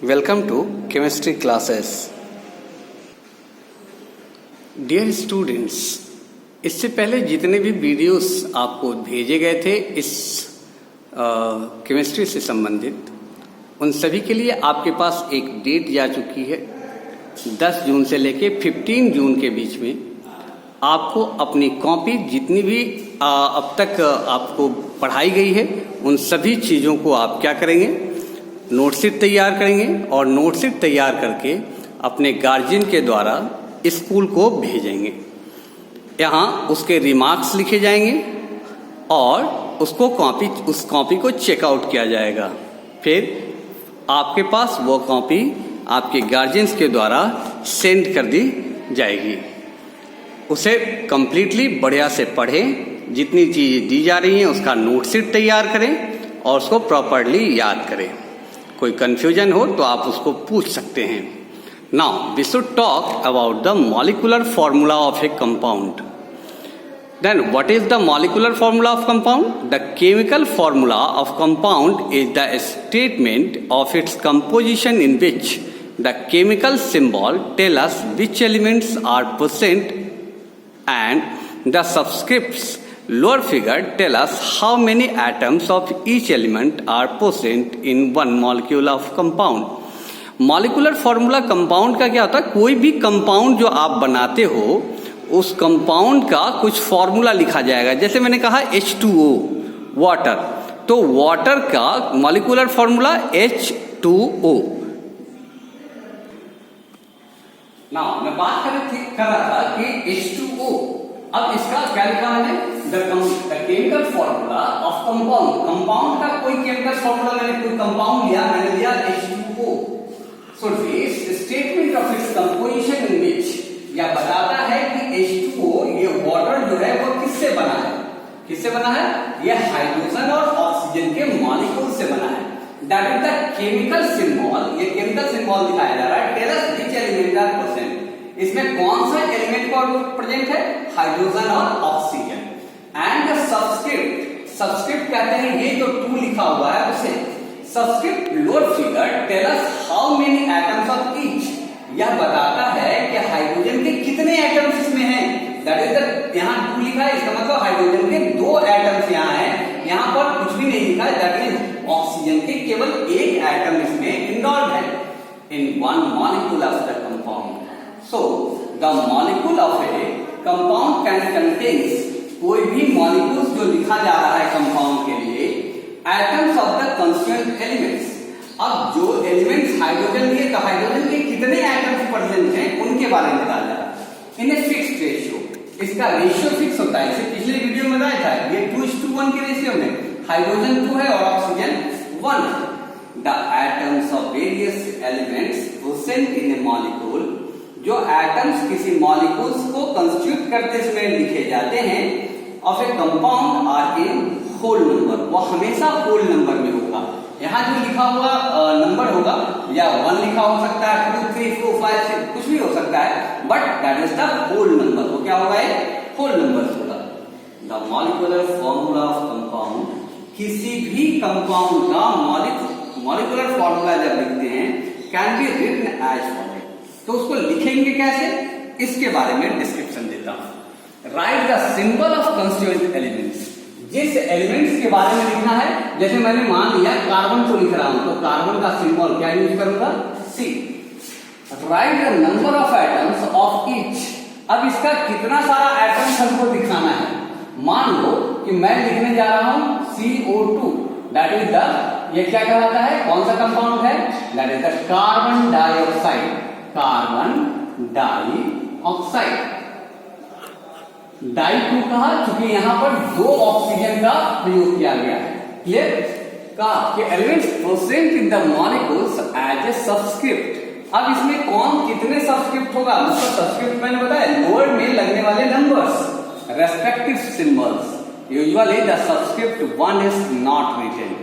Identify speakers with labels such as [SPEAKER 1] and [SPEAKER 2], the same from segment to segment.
[SPEAKER 1] Welcome to chemistry classes. Dear students, इससे पहले जितने भी वीडियोस आपको भेजे गए थे इस केमिस्ट्री से संबंधित, उन सभी के लिए आपके पास एक डेट जा चुकी है। 10 जून से लेके 15 जून के बीच में आपको अपनी कॉपी जितनी भी अब तक आपको पढ़ाई गई है उन सभी चीज़ों को आप क्या करेंगे, नोटशीट तैयार करेंगे और नोटशीट तैयार करके अपने गार्जियन के द्वारा स्कूल को भेजेंगे। यहाँ उसके रिमार्क्स लिखे जाएंगे और उस कॉपी को चेकआउट किया जाएगा। फिर आपके पास वो कॉपी आपके गार्जियंस के द्वारा सेंड कर दी जाएगी। उसे कंप्लीटली बढ़िया से पढ़ें, जितनी चीज़ें दी जा रही हैं उसका नोटशीट तैयार करें और उसको प्रॉपरली याद करें। कोई कंफ्यूजन हो तो आप उसको पूछ सकते हैं। Now we should talk about the molecular formula of a compound. Then what is the molecular formula of compound? The chemical formula of compound is the statement of its composition in which the chemical symbol tell us which elements are present and the subscripts lower figure tell us how many atoms of each element are present in one molecule of compound. Molecular formula compound का क्या होता है? कोई भी compound जो आप बनाते हो उस कंपाउंड का कुछ फॉर्मूला लिखा जाएगा। जैसे मैंने कहा H2O वाटर, तो वाटर का मॉलिक्यूलर फॉर्मूला H2O। ना मैं बात कर रहा था कि H2O, अब इसका क्या लिखा है? The chemical formula of compound. Compound का कोई केमिकल फॉर्मूला, मैंने कोई कंपाउंड लिया, मैंने लिया H2O। So this statement of its composition in which या बताता है कि H2O ये वाटर जो है वो किससे बना है? किससे बना है? ये हाइड्रोजन और ऑक्सीजन के मॉलिक्यूल से बना है। That is the chemical symbol. ये केमिकल सिंबल दिखाया जा रहा है। Tell us which element are present. इसमें कौन सा एलिमेंट को प्रेजेंट है? हाइड्रोजन और oxygen. And the subscript, subscript कहते हैं ये जो 2 लिखा हुआ है उसे। Subscript lower figure tell us how many atoms of each. यह बताता है कि हाइड्रोजन के कितने एटम्स इसमें हैं। दैट इज द, यहाँ 2 लिखा है, इसका मतलब हाइड्रोजन के 2 एटम्स यहाँ हैं। यहाँ पर कुछ भी नहीं लिखा है। दैट इज ऑक्सीजन के केवल 1 एटम इसमें इन्वॉल्व है in one molecule of the compound. So the molecule of a compound can contains, कोई भी मॉलिक्यूल्स जो लिखा जा रहा है कंपाउंड के लिए, atoms of the constituent elements. अब जो एलिमेंट्स हाइड्रोजन लिए तो हाइड्रोजन के कितने एटम्स प्रेजेंट हैं उनके बारे में बताया जा रहा है इन ए फिक्स्ड रेशियो। इसका रेशियो फिक्स होता है। इसे पिछले वीडियो में बताया था। ये 2:1 के रेशियो में हाइड्रोजन 2 है और ऑक्सीजन 1 है। The atoms of various elements present in a molecule, जो एटम्स किसी मॉलिक्यूल्स को कंस्टिट्यूट करते समय लिखे जाते हैं of a compound are in whole number. वो हमेशा होल नंबर में होगा। यहाँ जो लिखा हुआ नंबर होगा या 1 लिखा हो सकता है, 2, 3, 4, 5, 6 कुछ भी हो सकता है, but that is the whole number. वो क्या होगा? होल नंबर होगा। The molecular formula of compound, किसी भी कंपाउंड का मॉलिक्यूलर फॉर्मूला जब लिखते हैं can be written as following. तो उसको लिखेंगे कैसे, इसके बारे में डिस्क्रिप्शन देता हूं। Right the symbol of constituent elements. जिस एलिमेंट्स के बारे में लिखना है, जैसे मैंने मान लिया कार्बन को लिख रहा हूं तो कार्बन का सिंबल क्या यूज करूंगा? C। Right the number of atoms of each. अब इसका कितना सारा एटम्स हमको दिखाना है। मान लो कि मैं लिखने जा रहा हूं CO2। दैट इज द, ये क्या कहलाता है? कौन सा कंपाउंड है? That is the carbon dioxide. Carbon dioxide. Di क्यों कहा? क्योंकि यहाँ पर 2 ऑक्सीजन का प्रयोग किया गया है। क्लियर? का कि elements present in the molecules as a subscript. अब इसमें कौन कितने सबस्क्रिप्ट होगा? मतलब सबस्क्रिप्ट मैंने बताया लोअर में लगने वाले numbers, respective symbols. Usually the subscript 1 is not written.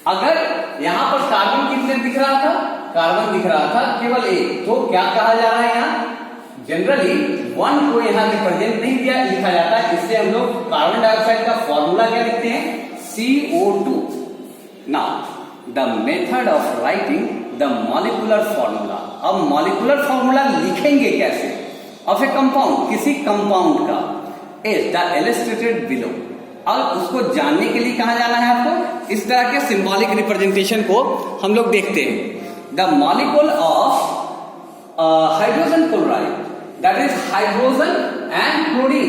[SPEAKER 1] अगर यहाँ पर कार्बन कितने दिख रहा था? कार्बन दिख रहा था केवल 1, तो क्या कहा जा रहा है? यहाँ जनरली 1 को यहाँ रिप्रेजेंट नहीं दिया लिखा जाता है। इससे हम लोग कार्बन डाइऑक्साइड का फॉर्मूला क्या लिखते हैं? CO2। Now the method of writing the molecular formula. अब मॉलिक्यूलर फॉर्मूला लिखेंगे कैसे ऑफ ए कंपाउंड, किसी कंपाउंड का, इज द इलस्ट्रेटेड बिलो। अब उसको जानने के लिए कहां जाना है आपको, इस तरह के सिंबॉलिक रिप्रेजेंटेशन को हम लोग देखते हैं। The molecule of hydrogen chloride, that is hydrogen and chlorine,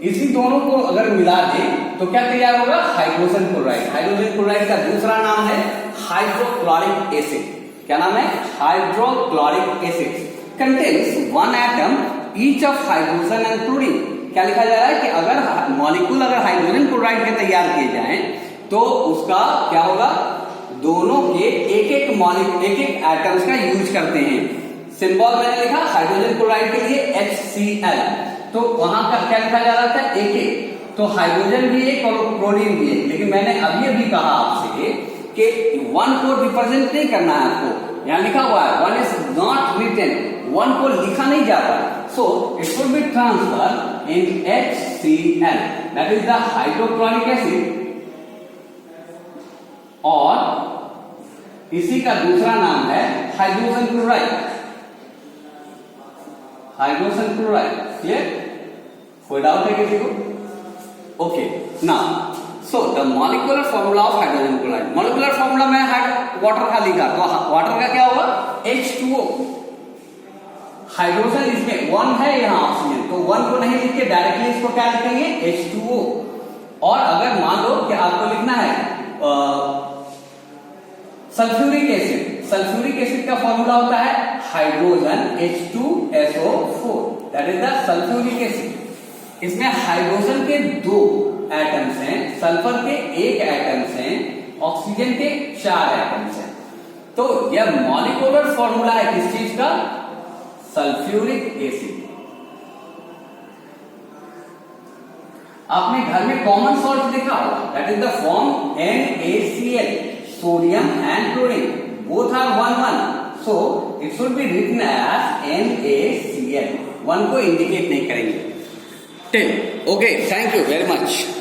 [SPEAKER 1] इसी दोनों को अगर मिला दें तो क्या तैयार होगा, हाइड्रोजन क्लोराइड। हाइड्रोजन क्लोराइड का दूसरा नाम है हाइड्रोक्लोरिक एसिड। क्या नाम है, hydrochloric acid. Contains one atom each of hydrogen and chlorine. क्या लिखा जा रहा है कि अगर मॉलिक्यूल अगर हाइड्रोजन क्लोराइड के तैयार किए जाएं तो उसका क्या होगा, दोनों के एक एक एटम्स का यूज करते हैं। सिंबल मैंने लिखा हाइड्रोजन क्लोराइड के लिए HCl, तो वहां का क्या लिखा जा रहा था, एक एक, तो हाइड्रोजन भी एक और क्लोरीन भी एक। लेकिन मैंने अभी कहा आपसे कि वन को रिप्रेजेंट नहीं करना है आपको, यहां लिखा हुआ है one is not written, one को लिखा नहीं जाता, so it should be transfer in HCl, that is the hydrochloric acid, और इसी का दूसरा नाम है hydrogen chloride. Hydrogen chloride, clear, कोई डाउट है किसी को? Okay, now so the molecular formula of hydrogen chloride. Molecular formula में वाटर का लिखा, तो वाटर का क्या होगा, H2O। हाइड्रोजन इसमें वन है, यहाँ ऑक्सीजन, तो वन को नहीं लिख के डायरेक्टली इसको क्या लिखेंगे, H2O। और अगर मान लो कि आपको लिखना है सल्फ्यूरिक एसिड, सल्फ्यूरिक एसिड का फॉर्मूला होता है hydrogen H2SO4, that is the sulphuric acid. इसमें हाइड्रोजन के 2 एटम्स हैं, सल्फर के 1 एटम्स हैं, ऑक्सीजन के 4 एटम्स हैं। तो यह मॉलिक्यूलर फॉर्मूला है किस चीज का, सल्फ्यूरिक एसिड। आपने घर में कॉमन सॉल्ट देखा होगा, that is the form NaCl, sodium and chlorine, both are 1 so it should be written as NaCl, one को इंडिकेट नहीं करेंगे। Okay, thank you very much.